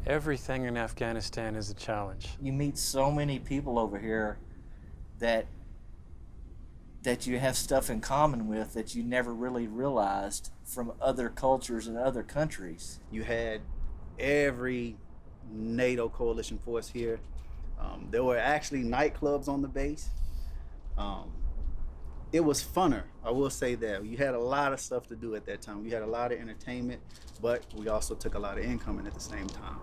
Everything in Afghanistan is a challenge. You meet so many people over here that you have stuff in common with that you never really realized from other cultures and other countries. You had every NATO coalition force here. There were actually nightclubs on the base. It was funner, I will say that. You had a lot of stuff to do at that time. We had a lot of entertainment, but we also took a lot of income in at the same time.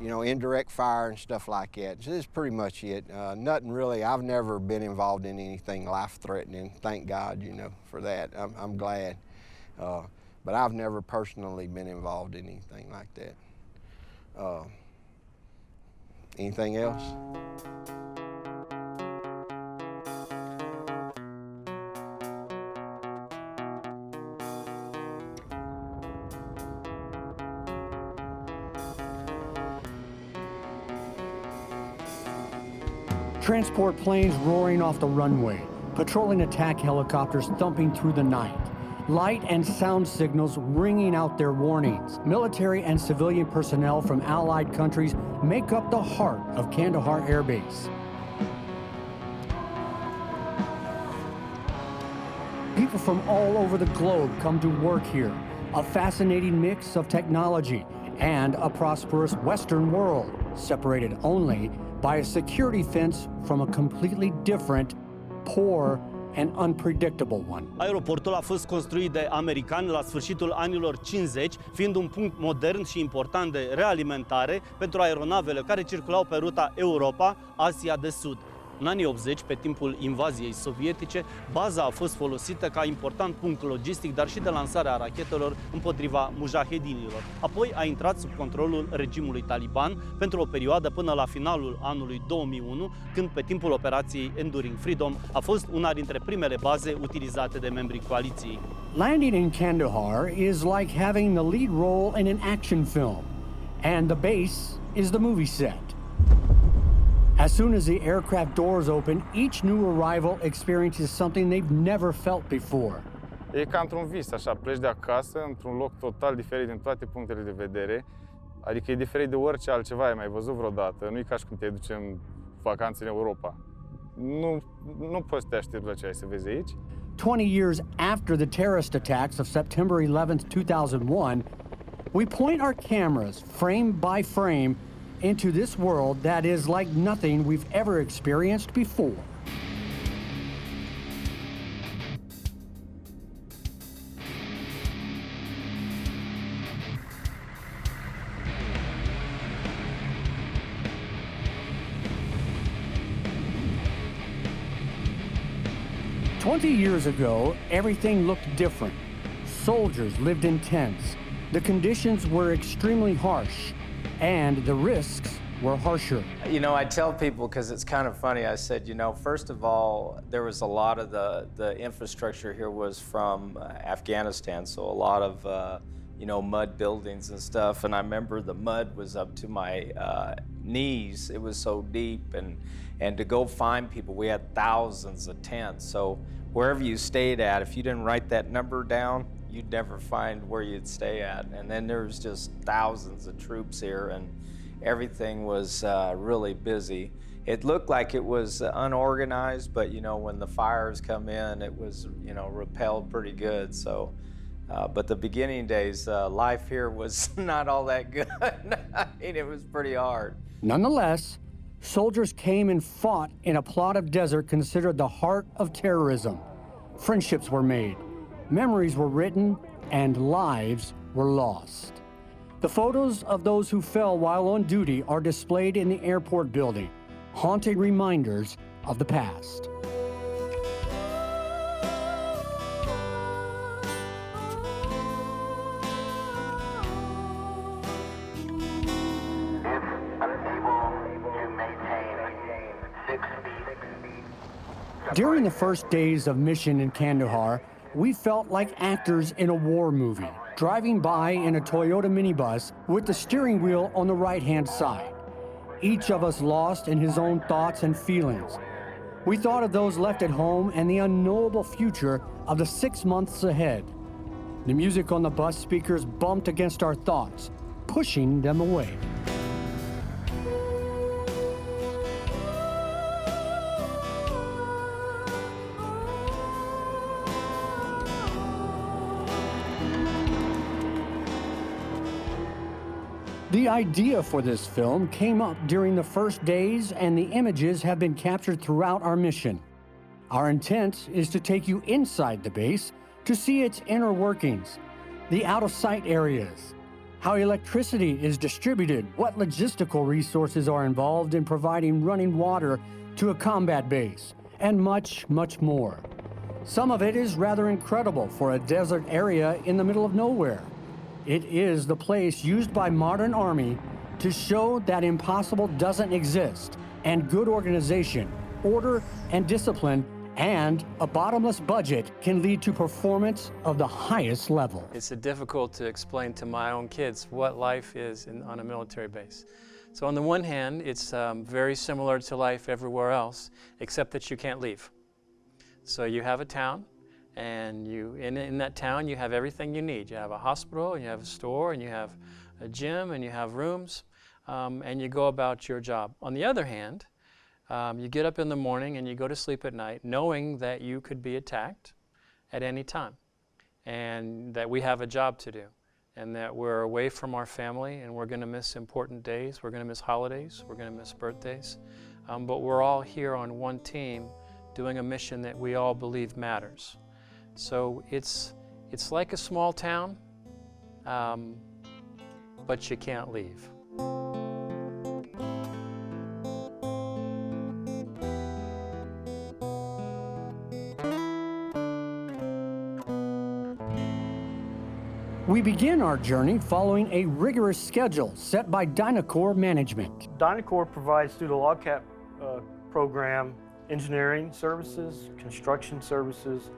You know, indirect fire and stuff like that. So that's pretty much it. Nothing really, I've never been involved in anything life-threatening. Thank God, you know, for that. I'm glad. But I've never personally been involved in anything like that. Anything else? Transport planes roaring off the runway, patrolling attack helicopters thumping through the night, light and sound signals ringing out their warnings. Military and civilian personnel from allied countries make up the heart of Kandahar Air Base. People from all over the globe come to work here, a fascinating mix of technology and a prosperous Western world, separated only by a security fence from a completely different, poor, and unpredictable one. Aeroportul a fost construit de americani la sfârșitul anilor 50, fiind un punct modern și important de realimentare pentru aeronavele care circulau pe ruta Europa-Asia de Sud. În anii 80, pe timpul invaziei sovietice, baza a fost folosită ca important punct logistic, dar și de lansare a rachetelor împotriva mujahedinilor. Apoi a intrat sub controlul regimului taliban pentru o perioadă până la finalul anului 2001, când pe timpul operației Enduring Freedom a fost una dintre primele baze utilizate de membrii coaliției. Landing in Kandahar is like having the lead role in an action film, and the base is the movie set. As soon as the aircraft doors open, each new arrival experiences something they've never felt before. E ca într-un vis, așa, pleci de acasă într-un loc total diferit din toate punctele de vedere. Adică e diferit de orice altceva ai mai văzut vreodată. Nu e ca și cum te duci în vacanțe în Europa. Nu poți să te aștepți la ce ai să vezi aici. 20 years after the terrorist attacks of September 11th, 2001, we point our cameras, frame by frame, into this world that is like nothing we've ever experienced before. Years ago, everything looked different. Soldiers lived in tents. The conditions were extremely harsh, and the risks were harsher. You know, I tell people, because it's kind of funny, I said, you know, first of all, there was a lot of the infrastructure here was from Afghanistan, so a lot of, you know, mud buildings and stuff, and I remember the mud was up to my knees. It was so deep, and to go find people, we had thousands of tents, so wherever you stayed at, if you didn't write that number down, you'd never find where you'd stay at. And then there was just thousands of troops here, and everything was really busy. It looked like it was unorganized, but you know, when the fires come in, it was, you know, repelled pretty good. So, but the beginning days, life here was not all that good. I mean, it was pretty hard. Nonetheless, soldiers came and fought in a plot of desert considered the heart of terrorism. Friendships were made, memories were written, and lives were lost. The photos of those who fell while on duty are displayed in the airport building, haunting reminders of the past. During the first days of mission in Kandahar, we felt like actors in a war movie, driving by in a Toyota minibus with the steering wheel on the right-hand side. Each of us lost in his own thoughts and feelings. We thought of those left at home and the unknowable future of the 6 months ahead. The music on the bus speakers bumped against our thoughts, pushing them away. The idea for this film came up during the first days, and the images have been captured throughout our mission. Our intent is to take you inside the base to see its inner workings, the out-of-sight areas, how electricity is distributed, what logistical resources are involved in providing running water to a combat base, and much, much more. Some of it is rather incredible for a desert area in the middle of nowhere. It is the place used by modern Army to show that impossible doesn't exist, and good organization, order, and discipline, and a bottomless budget can lead to performance of the highest level. It's difficult to explain to my own kids what life is on a military base. So on the one hand, it's very similar to life everywhere else, except that you can't leave. So you have a town, and in that town you have everything you need. You have a hospital, and you have a store, and you have a gym, and you have rooms, and you go about your job. On the other hand, you get up in the morning and you go to sleep at night knowing that you could be attacked at any time, and that we have a job to do, and that we're away from our family, and we're going to miss important days, we're going to miss holidays, we're going to miss birthdays, but we're all here on one team doing a mission that we all believe matters. So it's like a small town, but you can't leave. We begin our journey following a rigorous schedule set by Dynacorps management. Dynacorps provides through the LogCap program engineering services, construction services,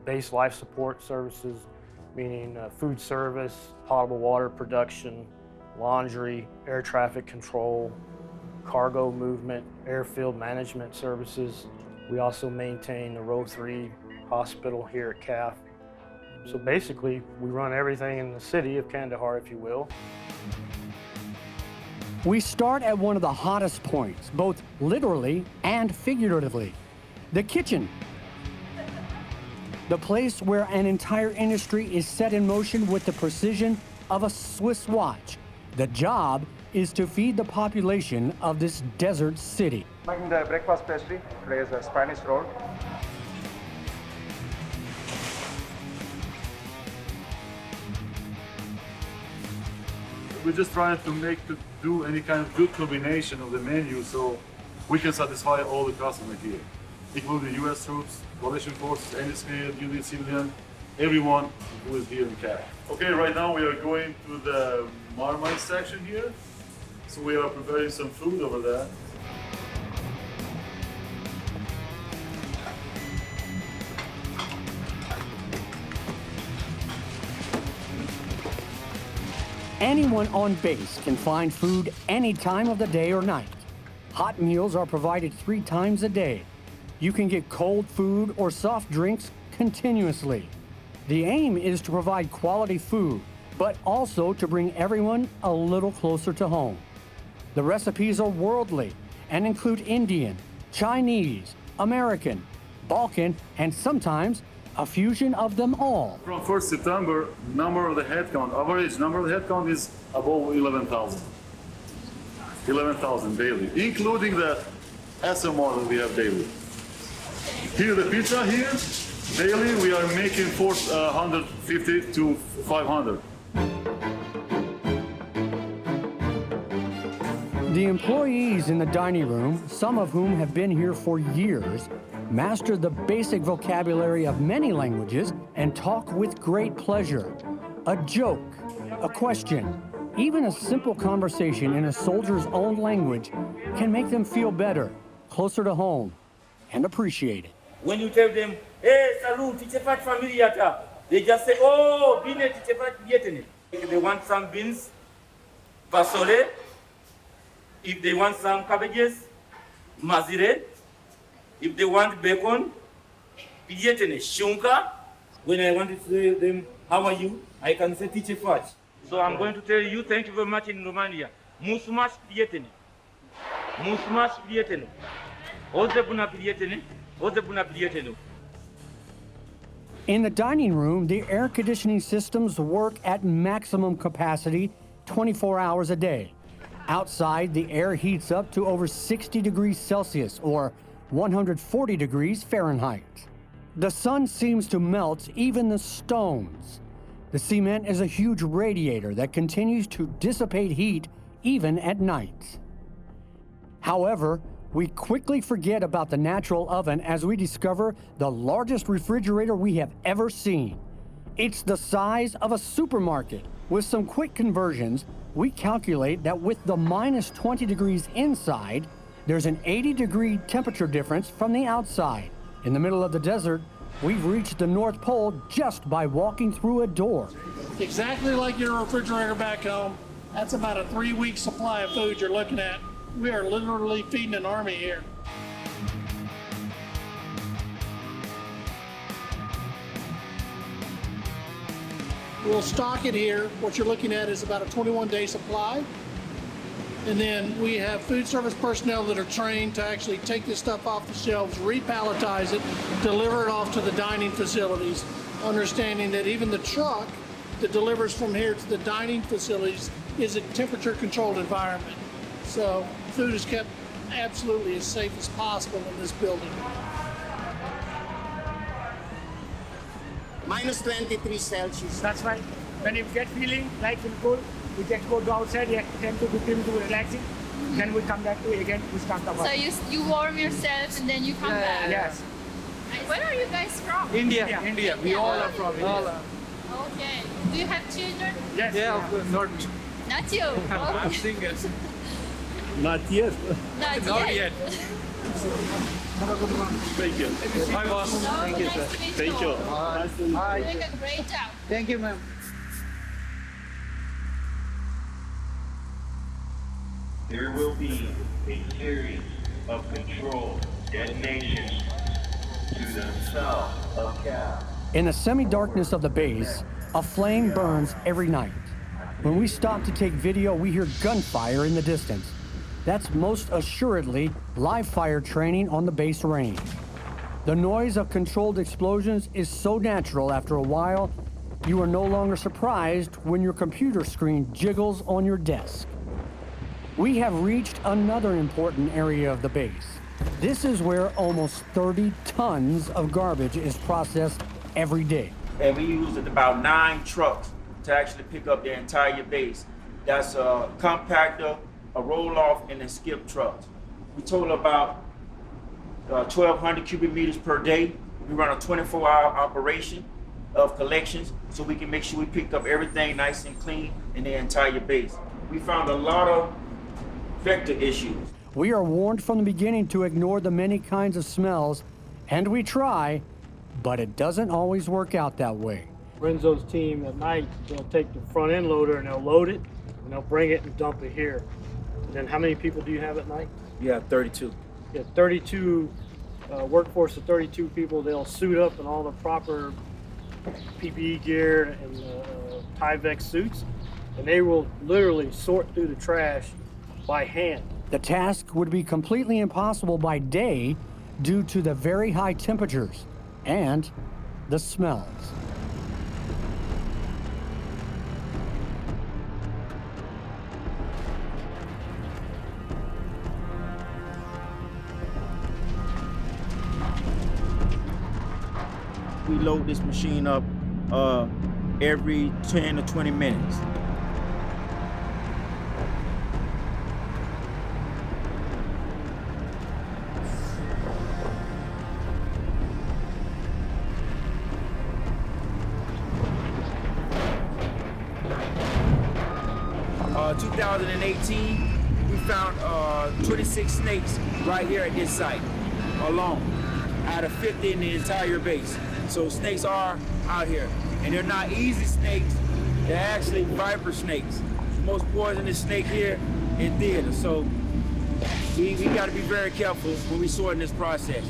base life support services, meaning food service, potable water production, laundry, air traffic control, cargo movement, airfield management services. We also maintain the Row 3 hospital here at KAF. So basically, we run everything in the city of Kandahar, if you will. We start at one of the hottest points, both literally and figuratively, the kitchen. The place where an entire industry is set in motion with the precision of a Swiss watch. The job is to feed the population of this desert city. Making the breakfast pastry, today is a Spanish roll. We're just trying to do any kind of good combination of the menu so we can satisfy all the customers here, including U.S. troops, coalition forces, any scale, unit, civilian, everyone who is here in KAF. Okay, right now we are going to the Marmite section here, so we are preparing some food over there. Anyone on base can find food any time of the day or night. Hot meals are provided 3 times a day. You can get cold food or soft drinks continuously. The aim is to provide quality food, but also to bring everyone a little closer to home. The recipes are worldly and include Indian, Chinese, American, Balkan, and sometimes a fusion of them all. From 1st September, number of the headcount, average number of the headcount is above 11,000. 11,000 daily, including the SMR that we have daily. Here, the pizza here, daily we are making 450 to 500. The employees in the dining room, some of whom have been here for years, master the basic vocabulary of many languages and talk with great pleasure. A joke, a question, even a simple conversation in a soldier's own language can make them feel better, closer to home, and appreciated. When you tell them, hey, salut, tichefat familiata, they just say, oh, bine tichefat yetene. If they want some beans, fasole. If they want some cabbages, mazire. If they want bacon, yetene, shunka. When I want to say them, how are you? I can say tichefat. So I'm going to tell you, thank you very much in Romania. Musmash yetene. Musmash yetene. Ozebuna yetene. In the dining room, the air conditioning systems work at maximum capacity 24 hours a day. Outside, the air heats up to over 60 degrees Celsius or 140 degrees Fahrenheit. The sun seems to melt even the stones. The cement is a huge radiator that continues to dissipate heat even at night. However, we quickly forget about the natural oven as we discover the largest refrigerator we have ever seen. It's the size of a supermarket. With some quick conversions, we calculate that with the minus 20 degrees inside, there's an 80-degree temperature difference from the outside. In the middle of the desert, we've reached the North Pole just by walking through a door. Exactly like your refrigerator back home. That's about a 3-week supply of food you're looking at. We are literally feeding an army here. We'll stock it here. What you're looking at is about a 21-day supply. And then we have food service personnel that are trained to actually take this stuff off the shelves, repalletize it, deliver it off to the dining facilities, understanding that even the truck that delivers from here to the dining facilities is a temperature-controlled environment. So food is kept absolutely as safe as possible in this building. Minus 23 Celsius. That's right. When you get feeling like in cold, we just go to outside, 10 to 15 minutes relaxing. Then we come back to it again, we start the work. So you warm yourself and then you come back? Yes. Where are you guys from? India. We all are from India. Okay. Do you have children? Yes. Yeah, of course. Not you? I'm single. Not yet. Not yet. Thank you. Hi, boss. Thank you, sir. Thank you. You're doing a great job. Thank you, ma'am. There will be a series of controlled detonations to the south of KAF. In the semi-darkness of the base, a flame burns every night. When we stop to take video, we hear gunfire in the distance. That's most assuredly live fire training on the base range. The noise of controlled explosions is so natural after a while, you are no longer surprised when your computer screen jiggles on your desk. We have reached another important area of the base. This is where almost 30 tons of garbage is processed every day. And we used about 9 trucks to actually pick up the entire base. That's a compactor, a roll-off, and a skip truck. We total about 1,200 cubic meters per day. We run a 24-hour operation of collections so we can make sure we pick up everything nice and clean in the entire base. We found a lot of vector issues. We are warned from the beginning to ignore the many kinds of smells, and we try, but it doesn't always work out that way. Lorenzo's team at night, they'll take the front end loader and they'll load it, and they'll bring it and dump it here. And then how many people do you have at night? Yeah, 32. Yeah, 32, workforce of 32 people. They'll suit up in all the proper PPE gear and Tyvek suits, and they will literally sort through the trash by hand. The task would be completely impossible by day due to the very high temperatures and the smells. We load this machine up every 10 to 20 minutes. In 2018, we found 26 snakes right here at this site alone, out of 50 in the entire base. So snakes are out here, and they're not easy snakes. They're actually viper snakes. The most poisonous snake here in theater. So we got to be very careful when we sort in this process.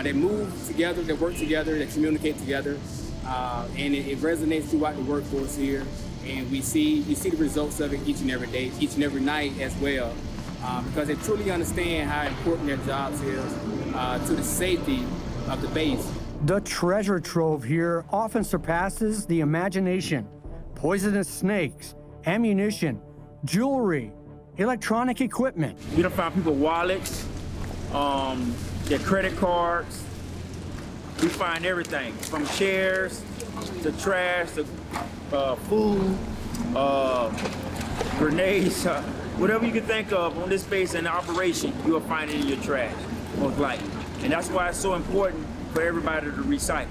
They move together, they work together, they communicate together, and it resonates throughout the workforce here. And you see the results of it each and every day, each and every night as well, because they truly understand how important their jobs is to the safety of the base. The treasure trove here often surpasses the imagination. Poisonous snakes, ammunition, jewelry, electronic equipment. We done found people wallets, their credit cards. We find everything from chairs to trash to food, grenades, whatever you can think of on this base in operation, you will find it in your trash, most likely. And that's why it's so important for everybody to recycle.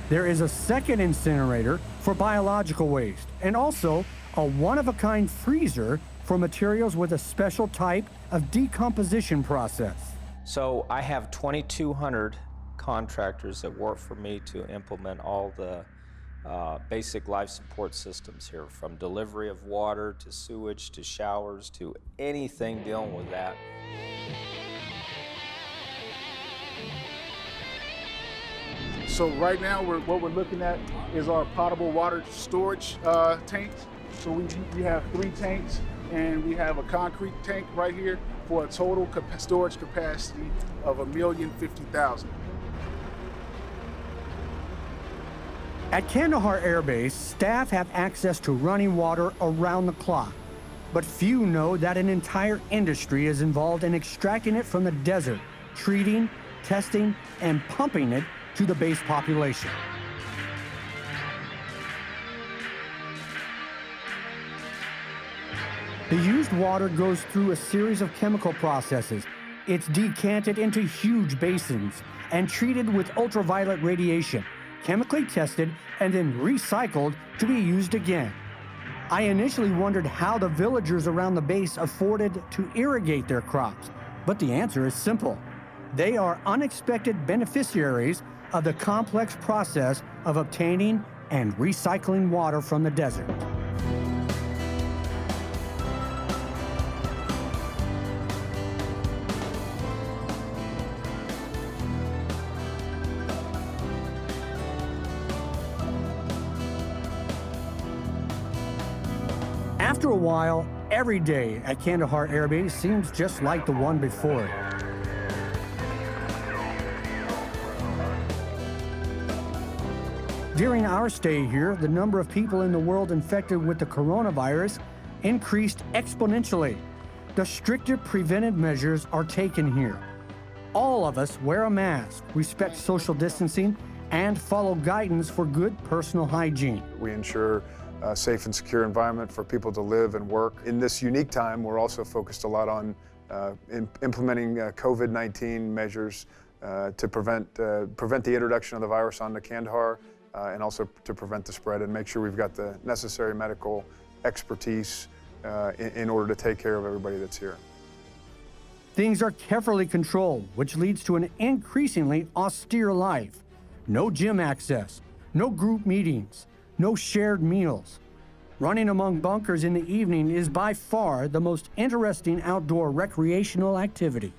There is a second incinerator for biological waste, and also a one-of-a-kind freezer for materials with a special type of decomposition process. So I have 2,200 contractors that work for me to implement all the basic life support systems here, from delivery of water to sewage to showers to anything dealing with that. So right now, what we're looking at is our potable water storage tanks. So we have 3 tanks, and we have a concrete tank right here for a total storage capacity of 1,050,000. At Kandahar Air Base, staff have access to running water around the clock, but few know that an entire industry is involved in extracting it from the desert, treating, testing, and pumping it to the base population. The used water goes through a series of chemical processes. It's decanted into huge basins and treated with ultraviolet radiation, chemically tested, and then recycled to be used again. I initially wondered how the villagers around the base afforded to irrigate their crops, but the answer is simple. They are unexpected beneficiaries of the complex process of obtaining and recycling water from the desert. After a while, every day at Kandahar Air Base seems just like the one before it. During our stay here, the number of people in the world infected with the coronavirus increased exponentially. The stricter preventive measures are taken here. All of us wear a mask, respect social distancing, and follow guidance for good personal hygiene. We ensure a safe and secure environment for people to live and work. In this unique time, we're also focused a lot on implementing COVID-19 measures to prevent the introduction of the virus onto Kandahar, and also to prevent the spread and make sure we've got the necessary medical expertise in order to take care of everybody that's here. Things are carefully controlled, which leads to an increasingly austere life. No gym access, no group meetings, no shared meals. Running among bunkers in the evening is by far the most interesting outdoor recreational activity.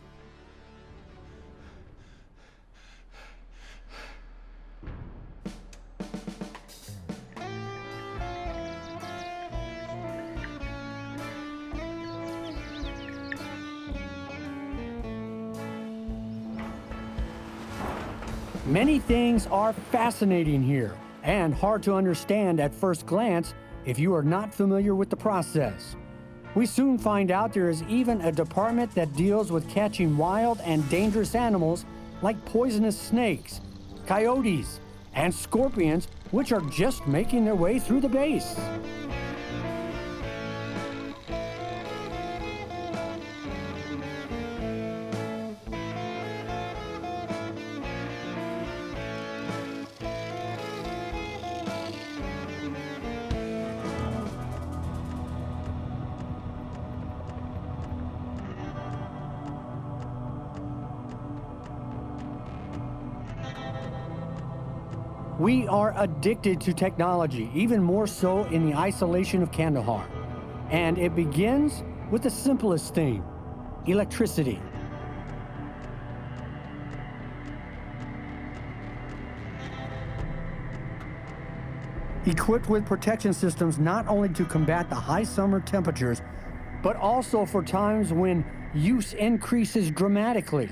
Many things are fascinating here and hard to understand at first glance if you are not familiar with the process. We soon find out there is even a department that deals with catching wild and dangerous animals like poisonous snakes, coyotes, and scorpions, which are just making their way through the base. We are addicted to technology, even more so in the isolation of Kandahar. And it begins with the simplest thing, electricity. Equipped with protection systems not only to combat the high summer temperatures, but also for times when use increases dramatically.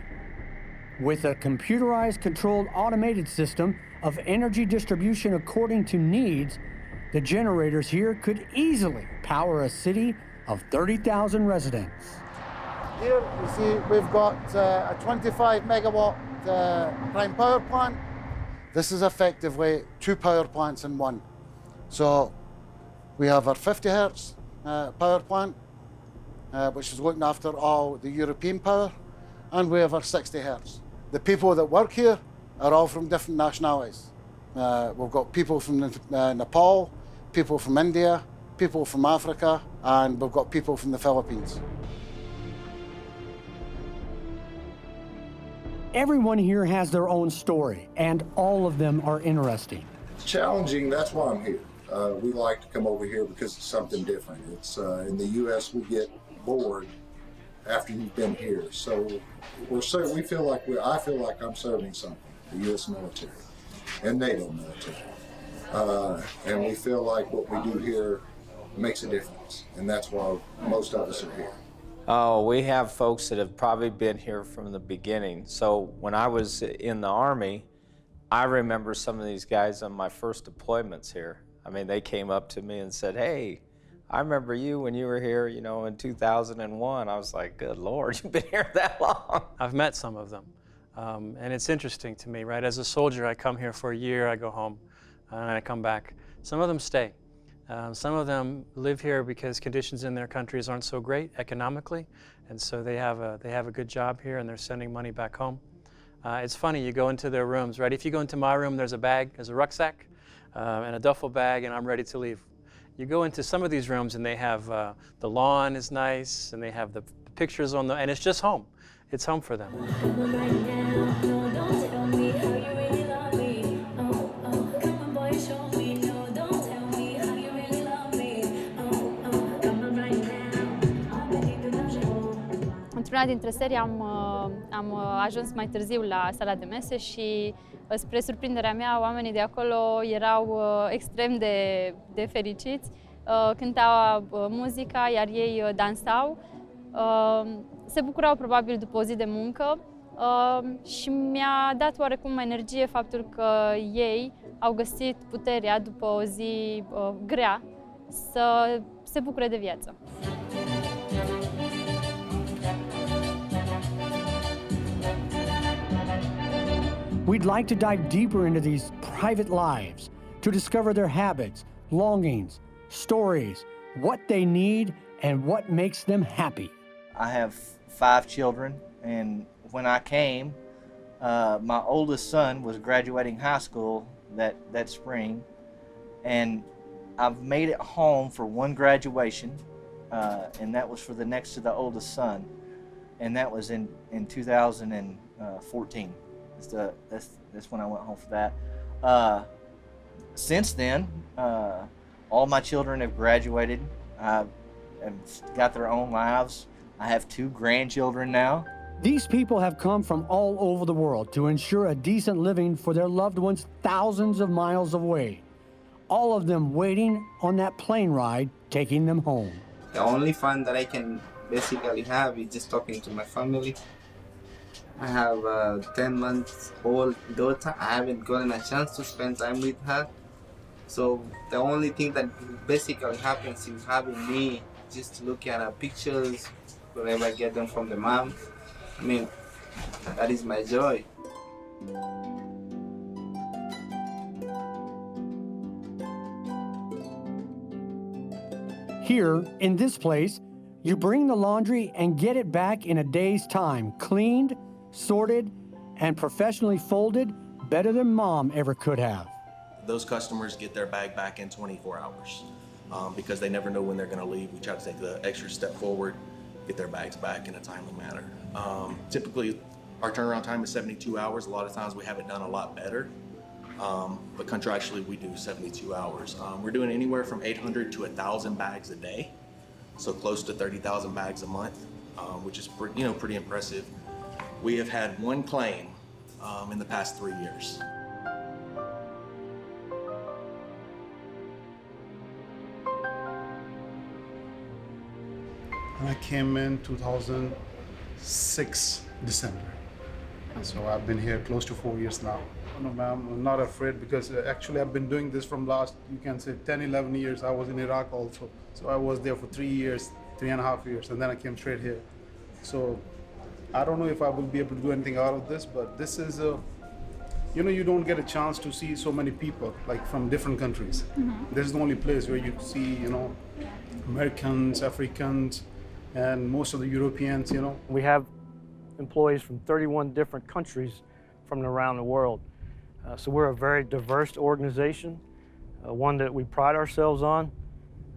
With a computerized, controlled, automated system of energy distribution according to needs, the generators here could easily power a city of 30,000 residents. Here you see we've got a 25 megawatt prime power plant. This is effectively 2 power plants in one. So we have our 50 hertz power plant, which is looking after all the European power, and we have our 60 hertz. The people that work here are all from different nationalities. We've got people from Nepal, people from India, people from Africa, and we've got people from the Philippines. Everyone here has their own story, and all of them are interesting. It's challenging, that's why I'm here. We like to come over here because it's something different. It's in the U.S. we get bored after you've been here. So we feel like I feel like I'm serving something, the U.S. military and NATO military. And we feel like what we do here makes a difference, and that's why most of us are here. Oh, we have folks that have probably been here from the beginning. So when I was in the Army, I remember some of these guys on my first deployments here. I mean, they came up to me and said, "Hey, I remember you when you were here, you know, in 2001. I was like, "Good Lord, you've been here that long." I've met some of them. And it's interesting to me, right? As a soldier, I come here for a year, I go home, and I come back. Some of them stay. Some of them live here because conditions in their countries aren't so great economically, and so they have a good job here and they're sending money back home. It's funny, you go into their rooms, right? If you go into my room, there's a bag, there's a rucksack, and a duffel bag, and I'm ready to leave. You go into some of these rooms and they have, the lawn is nice, and they have the pictures on and it's just home. It's home for them. Într-una dintre serii am ajuns mai târziu la sala de mese și, spre surprinderea mea, oamenii de acolo erau extrem de fericiți, cântau muzica, iar ei dansau. Se bucurau probabil după o zi de muncă și mi-a dat oarecum energie faptul că ei au găsit puterea după o zi grea să se bucure de viață. We'd like to dive deeper into these private lives, to discover their habits, longings, stories, what they need, and what makes them happy. I have 5 children, and when I came, my oldest son was graduating high school that spring, and I've made it home for one graduation, and that was for the next to the oldest son, and that was in 2014. That's when I went home for that. Since then, all my children have graduated, have got their own lives. I have 2 grandchildren now. These people have come from all over the world to ensure a decent living for their loved ones thousands of miles away. All of them waiting on that plane ride, taking them home. The only fun that I can basically have is just talking to my family. I have a 10-month-old daughter. I haven't gotten a chance to spend time with her. So the only thing that basically happens is having me just look at her pictures whenever I get them from the mom. I mean, that is my joy. Here, in this place, you bring the laundry and get it back in a day's time, cleaned, sorted, and professionally folded, better than Mom ever could have. Those customers get their bag back in 24 hours because they never know when they're going to leave. We try to take the extra step forward, get their bags back in a timely manner. Typically, our turnaround time is 72 hours. A lot of times we have it done a lot better, but contractually we do 72 hours. We're doing anywhere from 800 to 1,000 bags a day, so close to 30,000 bags a month, which is pretty impressive. We have had 1 claim in the past 3 years. I came in 2006 December. So I've been here close to 4 years now. No, ma'am, I'm not afraid because actually I've been doing this from last, you can say 10, 11 years. I was in Iraq also. So I was there for 3 years, 3.5 years, and then I came straight here. So I don't know if I will be able to do anything out of this, but this is you know, you don't get a chance to see so many people like from different countries. This is the only place where you see, you know, Americans, Africans, and most of the Europeans, you know. We have employees from 31 different countries from around the world. So we're a very diverse organization, one that we pride ourselves on.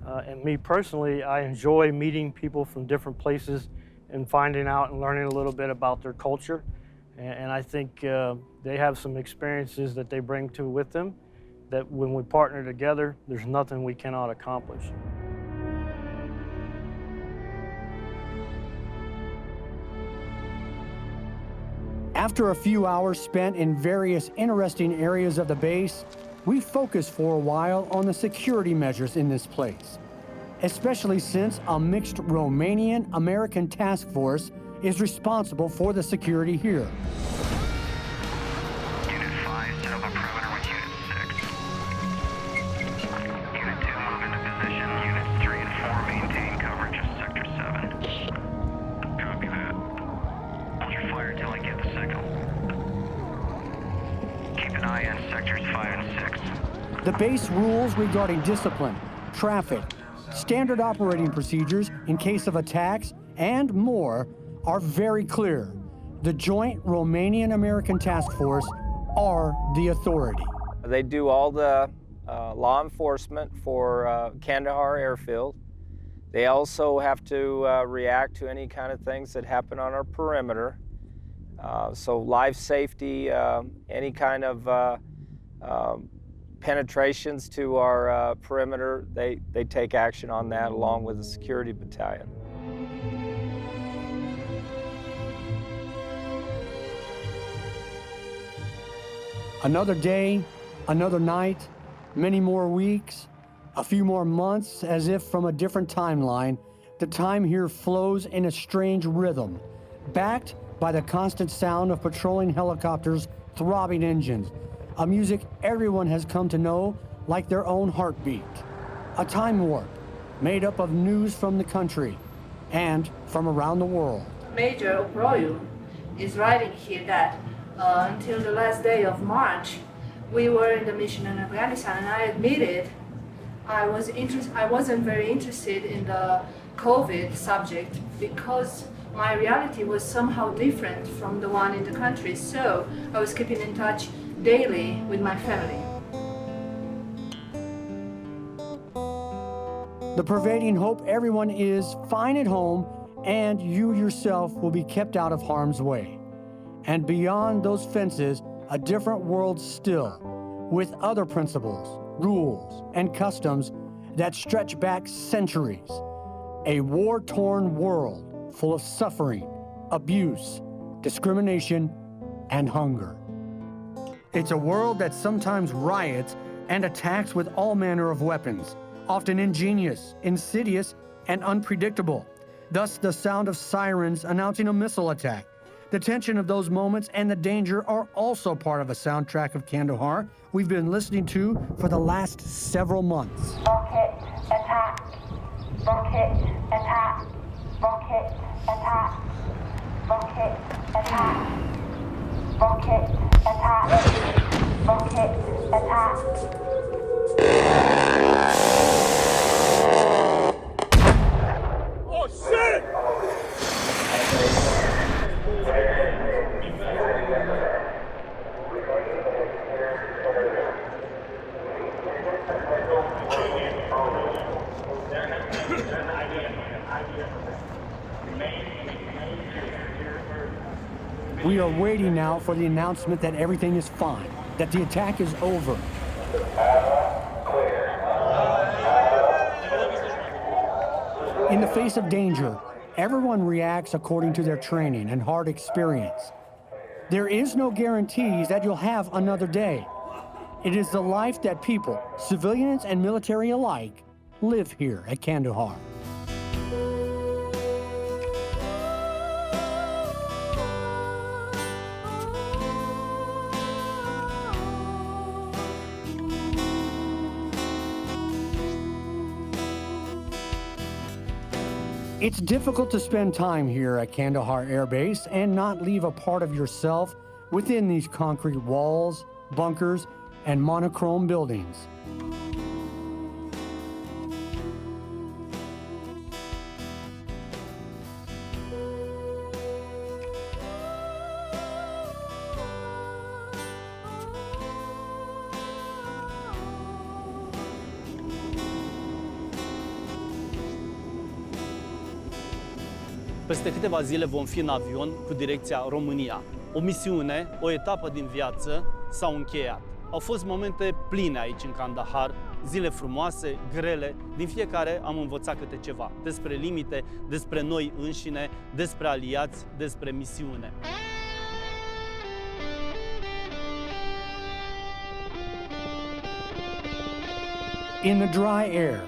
And me personally, I enjoy meeting people from different places and finding out and learning a little bit about their culture. And I think they have some experiences that they bring with them that when we partner together, there's nothing we cannot accomplish. After a few hours spent in various interesting areas of the base, we focused for a while on the security measures in this place, especially since a mixed Romanian-American task force is responsible for the security here. Unit 5, set up a perimeter with Unit 6. Unit 2, move into position. Units 3 and 4, maintain coverage of Sector 7. Copy that. Hold your fire until I get the signal. Keep an eye on Sectors 5 and 6. The base rules regarding discipline, traffic, standard operating procedures in case of attacks, and more are very clear. The Joint Romanian-American Task Force are the authority. They do all the law enforcement for Kandahar Air Field. They also have to react to any kind of things that happen on our perimeter. So life safety, any kind of penetrations to our perimeter, they take action on that along with the security battalion. Another day, another night, many more weeks, a few more months, as if from a different timeline. The time here flows in a strange rhythm, backed by the constant sound of patrolling helicopters, throbbing engines, a music everyone has come to know like their own heartbeat. A time warp made up of news from the country and from around the world. Major O'Brien is writing here that until the last day of March, we were in the mission in Afghanistan, and I admitted I wasn't very interested in the COVID subject because my reality was somehow different from the one in the country, so I was keeping in touch daily with my family. The pervading hope everyone is fine at home and you yourself will be kept out of harm's way. And beyond those fences, a different world still, with other principles, rules, and customs that stretch back centuries. A war-torn world full of suffering, abuse, discrimination, and hunger. It's a world that sometimes riots and attacks with all manner of weapons, often ingenious, insidious, and unpredictable. Thus, the sound of sirens announcing a missile attack. The tension of those moments and the danger are also part of a soundtrack of Kandahar we've been listening to for the last several months. Rocket attack, rocket attack, rocket attack, rocket attack, rocket attack, rocket attack. Oh shit! We are waiting now for the announcement that everything is fine, that the attack is over. In the face of danger, everyone reacts according to their training and hard experience. There is no guarantees that you'll have another day. It is the life that people, civilians and military alike, live here at Kandahar. It's difficult to spend time here at Kandahar Air Base and not leave a part of yourself within these concrete walls, bunkers, and monochrome buildings. Peste câteva zile vom fi în avion cu direcția România. O misiune, o etapă din viață s-au încheiat. Au fost momente pline aici în Kandahar, zile frumoase, grele, din fiecare am învățat câte ceva. Despre limite, despre noi înșine, despre aliați, despre misiune. In the dry air,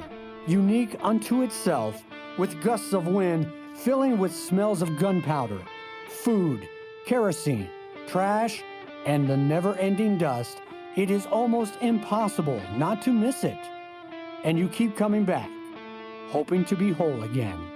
unique unto itself, with gusts of wind filling with smells of gunpowder, food, kerosene, trash, and the never-ending dust, it is almost impossible not to miss it. And you keep coming back, hoping to be whole again.